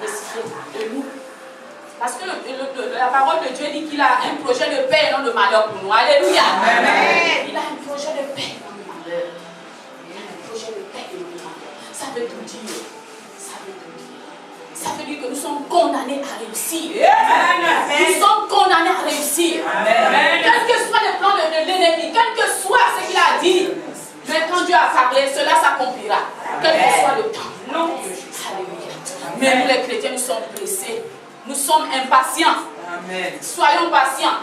décidé de nous. Parce que la parole de Dieu dit qu'il a un projet de paix et non de malheur pour nous. Alléluia. Amen. Il a un projet de paix et non de malheur. Il a un projet de paix et non de malheur. Ça veut tout dire. Ça veut tout dire. Ça veut dire que nous sommes condamnés à réussir. Amen. Nous sommes condamnés à réussir. Amen. Quel que soit le plan de l'ennemi, quel que soit ce qu'il a dit, mais quand Dieu a parlé, cela s'accomplira. Quel que soit le temps. Alléluia. Mais nous les chrétiens, nous sommes pressés. Nous sommes impatients. Amen. Soyons patients.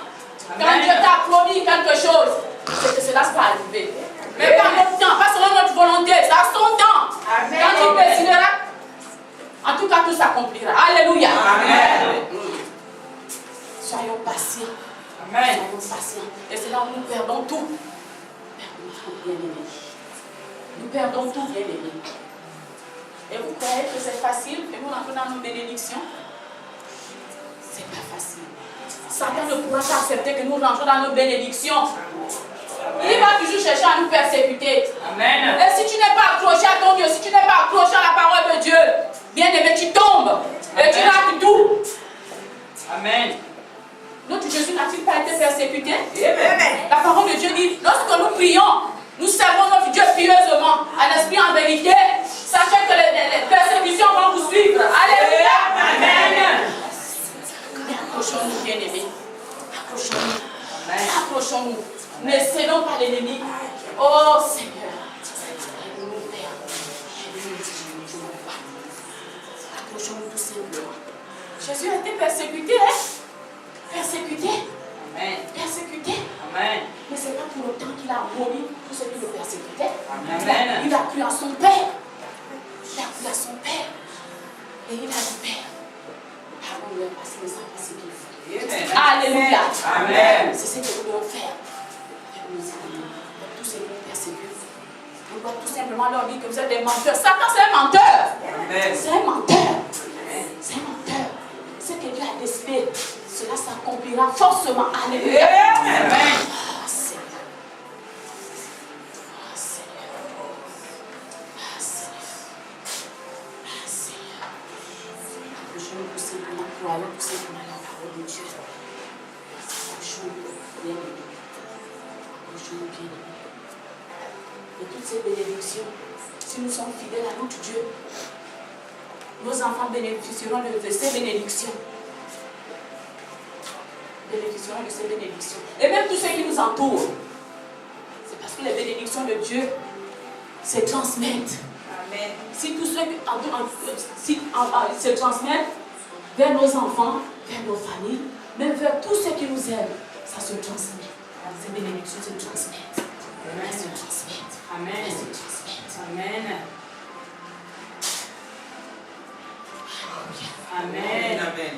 Amen. Quand Dieu t'a promis quelque chose, c'est que cela va arriver. Mais pas notre temps, pas selon notre volonté, ça a son temps. Amen. Quand il décidera, en tout cas tout s'accomplira. Alléluia. Amen. Soyons patients. Amen. Soyons patients. Et c'est là où nous perdons tout. Nous perdons tout, bien aimé. Et vous croyez que c'est facile que nous rentrons dans nos bénédictions? C'est pas facile. Satan ne pourra pas accepter que nous rentrons dans nos bénédictions. Il va toujours chercher à nous persécuter. Amen. Et si tu n'es pas accroché à ton Dieu, si tu n'es pas accroché à la parole de Dieu, bien aimé, tu tombes. Et tu rates tout. Amen. Notre Jésus n'a-t-il pas été persécuté? Amen. La parole de Dieu dit, lorsque nous prions, nous servons notre Dieu pieusement, à l'esprit en vérité. Sachez que les persécutions vont vous suivre. Alléluia. Amen. Accrochons-nous, bien-aimés. Accrochons-nous. Accrochons-nous. Ne cédons pas l'ennemi. Oh Seigneur. Aide-nous, Père. Aide-nous. Accrochons-nous tout simplement. Jésus a été persécuté, hein? Persécuté. Amen. Persécuté. Amen. Mais ce n'est pas pour autant qu'il a aboli tout ce qui le persécutait. Amen. Il a cru à son Père. Il a cru à son Père. Et il a dit, Père, pardonne-leur parce qu'ils ne savent pas ce qu'ils font. Alléluia. Amen. C'est ce que nous devons faire. Tous ceux qui nous persécutent. On doit tout simplement leur dire que vous êtes des menteurs. Satan, c'est un menteur. Amen. C'est un menteur. C'est un menteur. Ce que Dieu a décidé, cela s'accomplira forcément. Alléluia. Amen. Oh Seigneur. Oh Seigneur. Oh Seigneur. Oh Seigneur. Accrochons-nous tout simplement, croyons tout simplement la parole de Dieu. Accrochons-nous bien aimés. Accrochons-nous bien aimés. Et toutes ces bénédictions, si nous sommes fidèles à notre Dieu, nos enfants bénéficieront de ces bénédictions. Bénéficieront de ces bénédictions. Et même tous ceux qui nous entourent. C'est parce que les bénédictions de Dieu se transmettent. Amen. Si tous ceux qui se transmettent vers nos enfants, vers nos familles, même vers tous ceux qui nous aiment, ça se transmet. Ces bénédictions se transmettent. Elles se transmettent. Amen. Elles se transmettent. Amen. Amen. Amen.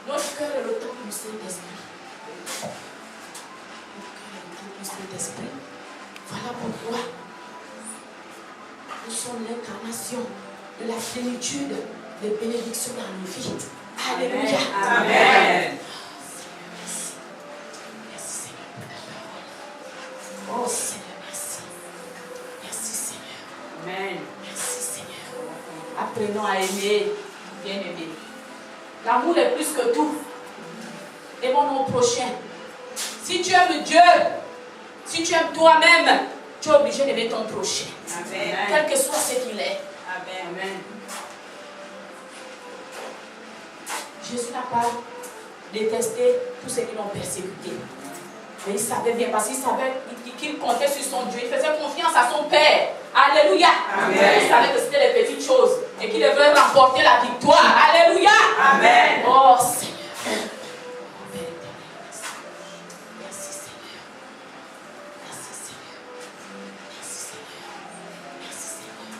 Notre cœur est le temple du Saint-Esprit. Notre cœur est le temple du Saint-Esprit. Voilà pourquoi nous sommes l'incarnation de la plénitude des bénédictions dans nos vies. Alléluia. Amen. Merci Seigneur pour ta parole. Oh Seigneur, merci. Merci Seigneur. Amen. Merci Seigneur. Apprenons à aimer, bien aimer. L'amour est plus que tout. Aimons nos prochains. Si tu aimes Dieu, si tu aimes toi-même, tu es obligé d'aimer ton prochain. Amen. Quel que soit ce qu'il est. Amen. Amen. Jésus n'a pas détesté tous ceux qui l'ont persécuté. Mais il savait bien, parce qu'il savait qu'il comptait sur son Dieu. Il faisait confiance à son Père. Alléluia. Amen. Il savait que c'était les petites choses et qu'il devait remporter la victoire. Alléluia. Amen. Oh Seigneur. Merci Seigneur. Merci Seigneur. Merci Seigneur. Merci Seigneur.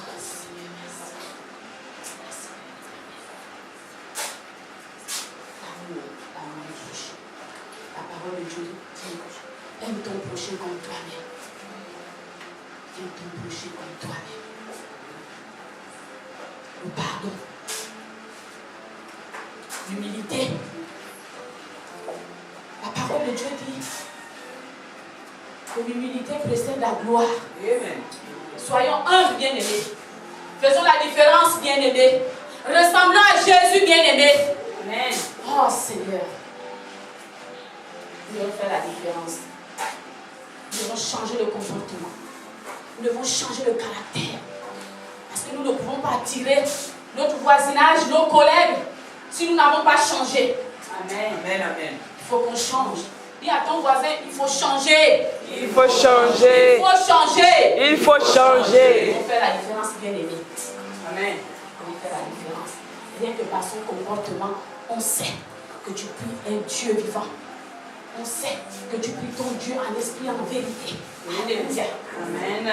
Oh Seigneur, merci. Merci. L'amour du prochain. La parole de Dieu dit, aime ton prochain comme toi-même. Aime ton prochain comme toi-même. Le pardon. L'humilité. La parole de Dieu dit, que l'humilité précède la gloire. Amen. Soyons humbles, bien-aimés. Faisons la différence, bien-aimés. Ressemblons à Jésus, bien-aimés. Amen. Oh Seigneur. Nous devons faire la différence. Nous devons changer le comportement. Nous devons changer le caractère. Parce que nous ne pouvons pas attirer notre voisinage, nos collègues, si nous n'avons pas changé. Amen. Amen. Amen. Il faut qu'on change. Dis à ton voisin, il faut changer. Il faut changer. Il faut changer. Il faut changer. Il faut faire la différence, bien-aimé. Amen. On fait la différence. Rien que par son comportement, on sait que tu pries un Dieu vivant. On sait que tu pries ton Dieu en esprit et en vérité. Alléluia. Amen.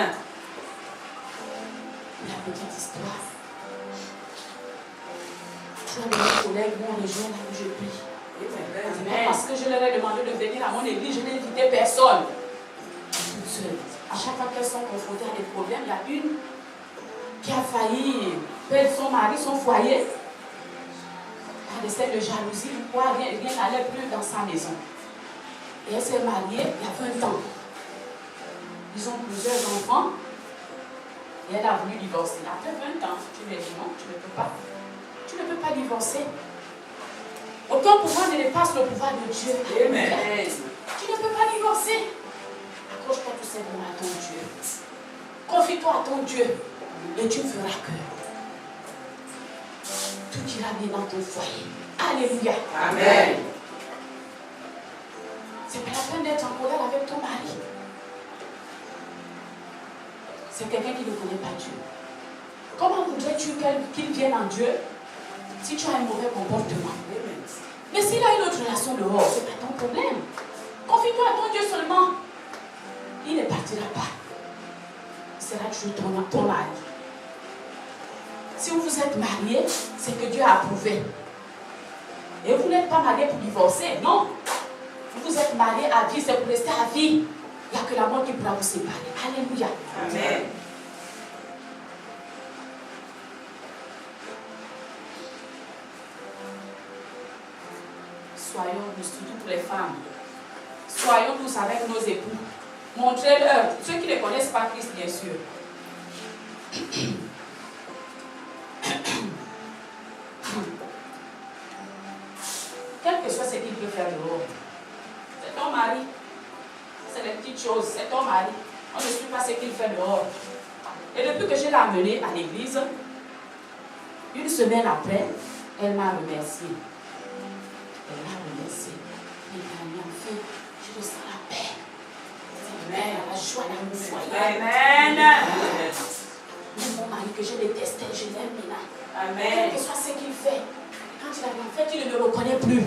La petite histoire. Tu as mes collègues vont rejoindre là où je prie. Amen. Parce que je leur ai demandé de venir à mon église, je n'ai invité personne. Toute seule. À chaque fois qu'elles sont confrontées à des problèmes, il y a une qui a failli perdre son mari, son foyer. Par des scènes de jalousie, pourquoi rien n'allait plus dans sa maison. Et elle s'est mariée il y a 20 ans. Ils ont plusieurs enfants. Et elle a voulu divorcer. Après 20 ans, tu lui as dit non, tu ne peux pas. Tu ne peux pas divorcer. Aucun pouvoir ne dépasse le pouvoir de Dieu. Amen. Tu ne peux pas divorcer. Accroche-toi tout simplement à ton Dieu. Confie-toi à ton Dieu. Et tu verras que tout ira bien dans ton foyer. Alléluia. Amen. C'est pas la peine d'être en colère avec ton mari. C'est quelqu'un qui ne connaît pas Dieu. Comment voudrais-tu qu'il vienne en Dieu si tu as un mauvais comportement? Mais s'il a une autre relation dehors, ce n'est pas ton problème. Confie-toi à ton Dieu seulement. Il ne partira pas. Il sera toujours ton mari. Si vous vous êtes mariés, c'est que Dieu a approuvé. Et vous n'êtes pas mariés pour divorcer, non. Vous êtes mariés à vie, c'est pour rester à vie. Il n'y a que la mort qui pourra vous séparer. Alléluia. Amen. Soyons nous, surtout pour les femmes. Soyons tous avec nos époux. Montrez-leur, ceux qui ne connaissent pas Christ, bien sûr. Quel que soit ce qu'il peut faire dehors, c'est ton mari. C'est les petites choses, c'est ton mari. On ne suit pas ce qu'il fait dehors. Et depuis que je l'ai amené à l'église, une semaine après, elle m'a remercié. Elle m'a remercié. Elle m'a mis en fait, je ressens la paix. Amen. La joie dans mon foyer. Amen. Même mon mari que je détestais, je l'aime maintenant. Amen. Quel que soit ce qu'il fait, quand il arrive en fait, il ne me reconnaît plus.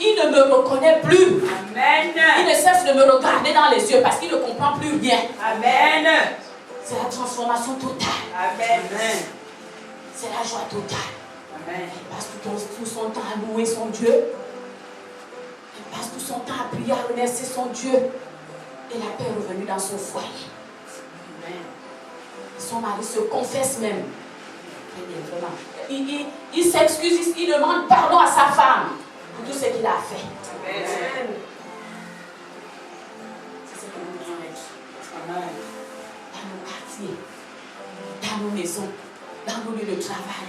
Il ne me reconnaît plus. Amen. Il ne cesse de me regarder dans les yeux parce qu'il ne comprend plus rien. Amen. C'est la transformation totale. Amen. C'est la joie totale. Amen. Elle passe tout son temps à louer son Dieu. Elle passe tout son temps à prier, à remercier son Dieu. Et la paix est revenue dans son foyer. Amen. Son mari se confesse même. Il s'excuse, il demande pardon à sa femme pour tout ce qu'il a fait. Amen. C'est ce que nous devons être. Amen. Dans nos quartiers, dans nos maisons, dans nos lieux de travail.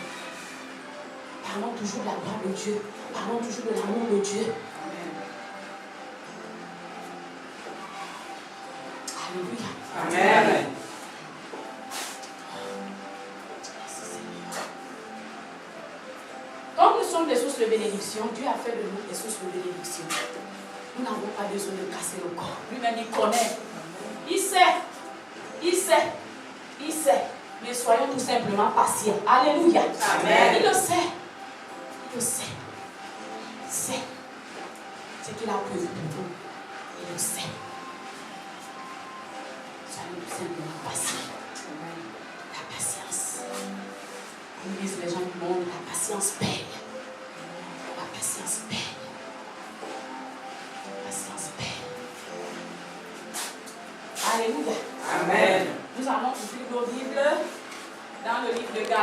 Parlons toujours de la gloire de Dieu. Parlons toujours de l'amour de Dieu. Alléluia. Amen. Comme nous sommes des sources de bénédiction, Dieu a fait de nous des sources de bénédiction. Nous n'avons pas besoin de casser le corps. Lui-même, il connaît. Il sait. Il sait. Il sait. Mais soyons tout simplement patients. Alléluia. Amen. Il le sait. Il le sait. Il sait ce qu'il a prévu pour nous. Il le sait. Soyons tout simplement patients. La patience. Comme disent les gens du monde, la patience paye. La patience paye. La patience paye. Alléluia. Amen. Nous allons ouvrir nos Bibles dans le livre de Galates.